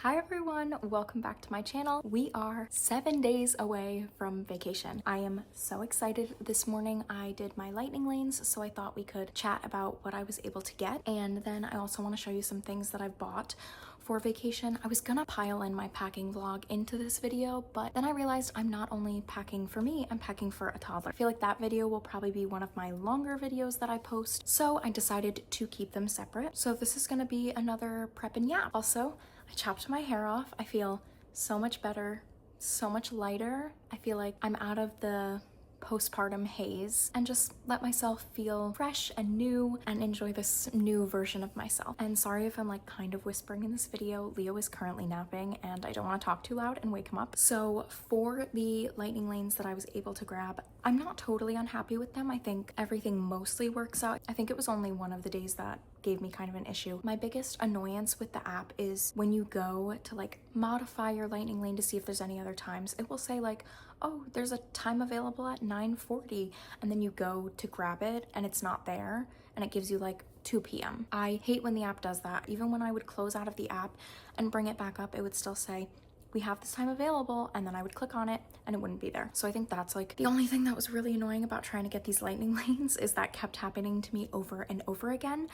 Hi everyone, welcome back to my channel. We are 7 days away from vacation. I am so excited. This morning I did my lightning lanes, so I thought we could chat about what I was able to get. And then I also want to show you some things that I've bought for vacation. I was gonna pile in my packing vlog into this video, but then I realized I'm not only packing for me, I'm packing for a toddler. I feel like that video will probably be one of my longer videos that I post, so I decided to keep them separate. So this is gonna be another prep and yap. Also, I chopped my hair off. I feel so much better, so much lighter. I feel like I'm out of the postpartum haze and just let myself feel fresh and new and enjoy this new version of myself. And sorry if I'm like kind of whispering in this video. Leo is currently napping and I don't want to talk too loud and wake him up. So for the lightning lanes that I was able to grab, I'm not totally unhappy with them. I think everything mostly works out. I think it was only one of the days that gave me kind of an issue. My biggest annoyance with the app is when you go to like modify your lightning lane to see if there's any other times, it will say like, oh, there's a time available at 9:40, and then you go to grab it and it's not there and it gives you like 2 p.m. I hate when the app does that. Even when I would close out of the app and bring it back up, it would still say, we have this time available, and then I would click on it and it wouldn't be there. So I think that's like the only thing that was really annoying about trying to get these lightning lanes is that kept happening to me over and over again.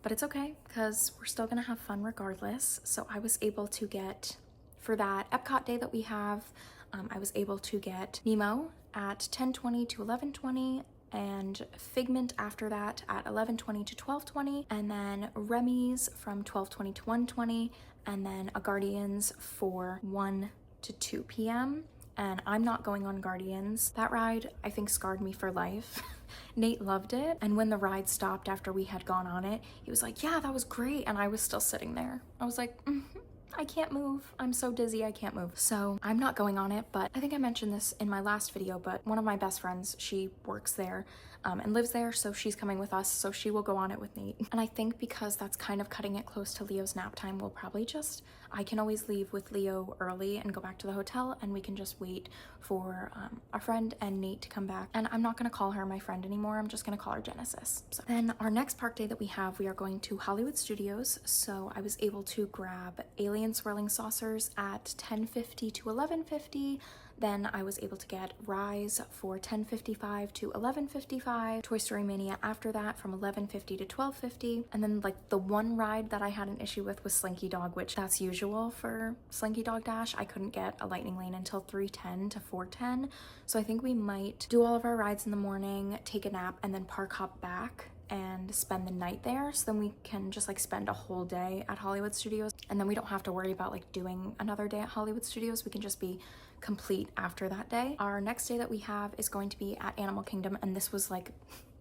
But it's okay because we're still gonna have fun regardless. So I was able to get, for that Epcot day that we have, I was able to get Nemo at 10:20 to 11:20, and Figment after that at 11:20 to 12:20, and then Remy's from 12:20 to 1:20, and then a Guardians for 1 to 2 p.m. And I'm not going on Guardians. That ride, I think, scarred me for life. Nate loved it, and when the ride stopped after we had gone on it, he was like, yeah, that was great, and I was still sitting there. I was like, I can't move. I'm so dizzy, I can't move. So I'm not going on it, but I think I mentioned this in my last video, but one of my best friends, she works there and lives there, so she's coming with us, so she will go on it with Nate. And I think because that's kind of cutting it close to Leo's nap time, we'll probably just, I can always leave with Leo early and go back to the hotel, and we can just wait for our friend and Nate to come back. And I'm not gonna call her my friend anymore, I'm just gonna call her Genesis. So then our next park day that we have, we are going to Hollywood Studios. So I was able to grab Alien Swirling Saucers at 10:50 to 11:50. Then I was able to get Rise for 10:55 to 11:55, Toy Story Mania after that from 11:50 to 12:50, and then like the one ride that I had an issue with was Slinky Dog, which that's usual for Slinky Dog Dash. I couldn't get a lightning lane until 3:10 to 4:10, so I think we might do all of our rides in the morning, take a nap, and then park hop back and spend the night there, so then we can just like spend a whole day at Hollywood Studios, and then we don't have to worry about like doing another day at Hollywood Studios. We can just be complete after that day. Our next day that we have is going to be at Animal Kingdom, and this was like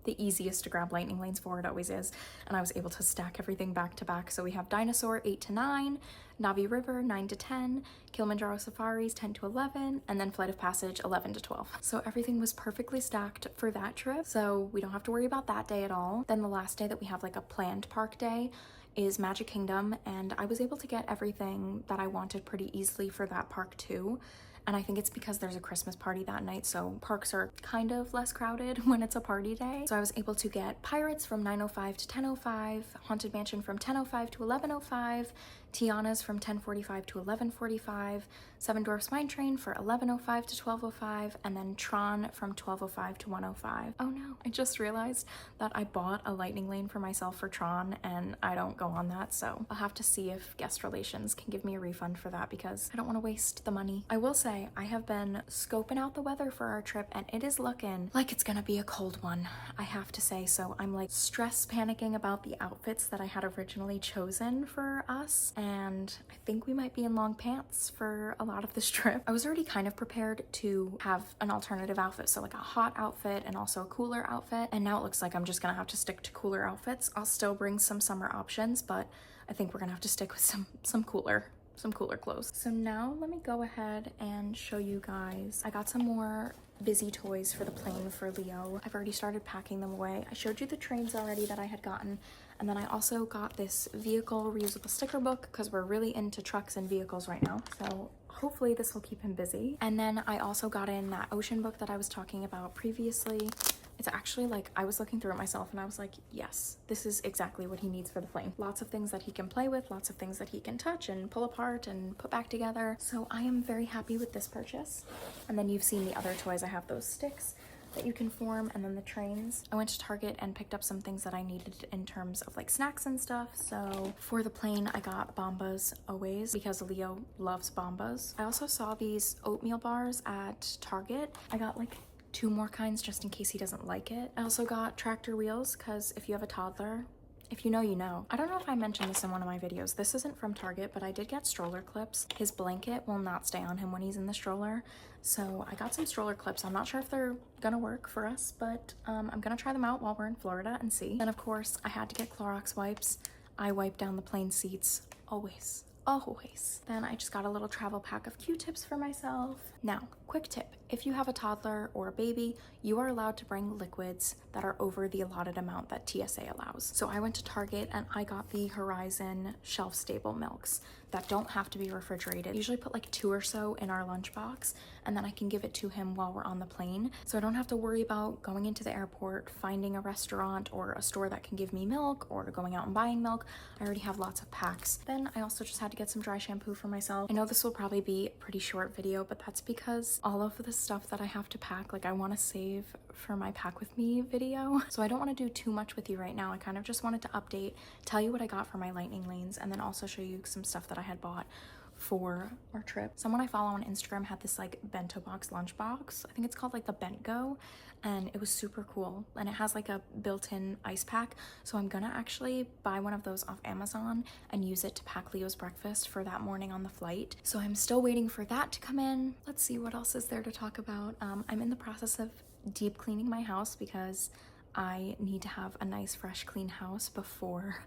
the easiest to grab lightning lanes for, it always is, and I was able to stack everything back to back. So we have Dinosaur 8 to 9, Navi River 9 to 10, Kilimanjaro Safaris 10 to 11, and then Flight of Passage 11 to 12. So everything was perfectly stacked for that trip, so we don't have to worry about that day at all. Then the last day that we have like a planned park day is Magic Kingdom, and I was able to get everything that I wanted pretty easily for that park too. And I think it's because there's a Christmas party that night, so parks are kind of less crowded when it's a party day. So I was able to get Pirates from 9:05 to 10:05, Haunted Mansion from 10:05 to 11:05, Tiana's from 10:45 to 11:45, Seven Dwarfs Mine Train for 11:05 to 12:05, and then Tron from 12:05 to 1:05. Oh no, I just realized that I bought a lightning lane for myself for Tron and I don't go on that, so I'll have to see if guest relations can give me a refund for that because I don't want to waste the money. I will say I have been scoping out the weather for our trip and it is looking like it's gonna be a cold one, I have to say. So I'm like stress panicking about the outfits that I had originally chosen for us, and I think we might be in long pants for a lot of this trip. I was already kind of prepared to have an alternative outfit, so like a hot outfit and also a cooler outfit, and now it looks like I'm just gonna have to stick to cooler outfits. I'll still bring some summer options, but I think we're gonna have to stick with some cooler clothes. So now let me go ahead and show you guys. I got some more busy toys for the plane for Leo. I've already started packing them away. I showed you the trains already that I had gotten, and then I also got this vehicle reusable sticker book because we're really into trucks and vehicles right now. So hopefully this will keep him busy. And then I also got in that ocean book that I was talking about previously. It's actually like, I was looking through it myself and I was like, yes, this is exactly what he needs for the plane. Lots of things that he can play with, lots of things that he can touch and pull apart and put back together. So I am very happy with this purchase. And then you've seen the other toys. I have those sticks that you can form, and then the trains. I went to Target and picked up some things that I needed in terms of like snacks and stuff. So for the plane, I got Bombas always because Leo loves Bombas. I also saw these oatmeal bars at Target. I got like 2 more kinds just in case he doesn't like it. I also got tractor wheels because if you have a toddler, if you know, you know. I don't know if I mentioned this in one of my videos. This isn't from Target, but I did get stroller clips. His blanket will not stay on him when he's in the stroller. So I got some stroller clips. I'm not sure if they're gonna work for us, but I'm gonna try them out while we're in Florida and see. Then of course, I had to get Clorox wipes. I wipe down the plane seats, always. Always. Then I just got a little travel pack of Q-tips for myself. Now, quick tip, if you have a toddler or a baby, you are allowed to bring liquids that are over the allotted amount that TSA allows. So I went to Target and I got the Horizon shelf stable milks that don't have to be refrigerated. I usually put like 2 or so in our lunchbox, and then I can give it to him while we're on the plane. So I don't have to worry about going into the airport, finding a restaurant or a store that can give me milk, or going out and buying milk. I already have lots of packs. Then I also just had to get some dry shampoo for myself. I know this will probably be a pretty short video, but that's because all of the stuff that I have to pack, like I want to save for my pack with me video. So I don't want to do too much with you right now. I kind of just wanted to update, tell you what I got for my lightning lanes, and then also show you some stuff that I had bought for our trip. Someone I follow on Instagram had this like bento box lunchbox. I think it's called like the Bentgo, and it was super cool. And it has like a built-in ice pack. So I'm gonna actually buy one of those off Amazon and use it to pack Leo's breakfast for that morning on the flight. So I'm still waiting for that to come in. Let's see what else is there to talk about. I'm in the process of deep cleaning my house because I need to have a nice, fresh, clean house before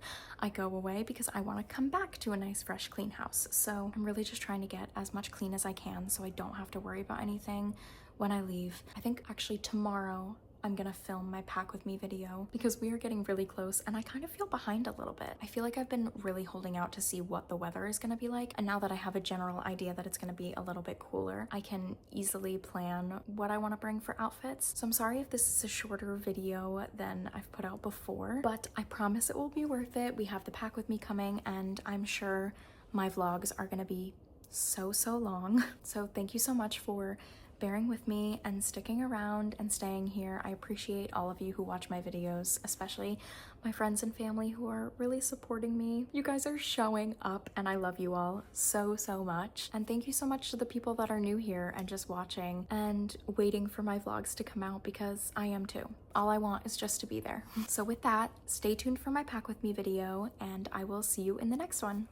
I go away because I want to come back to a nice, fresh, clean house. So I'm really just trying to get as much clean as I can so I don't have to worry about anything when I leave. I think actually tomorrow I'm gonna film my pack with me video because we are getting really close and I kind of feel behind a little bit. I feel like I've been really holding out to see what the weather is gonna be like, and now that I have a general idea that it's gonna be a little bit cooler, I can easily plan what I want to bring for outfits. So I'm sorry if this is a shorter video than I've put out before, but I promise it will be worth it. We have the pack with me coming and I'm sure my vlogs are gonna be so long. So thank you so much for bearing with me and sticking around and staying here. I appreciate all of you who watch my videos, especially my friends and family who are really supporting me. You guys are showing up and I love you all so much. And thank you so much to the people that are new here and just watching and waiting for my vlogs to come out because I am too. All I want is just to be there. So with that, stay tuned for my pack with me video and I will see you in the next one.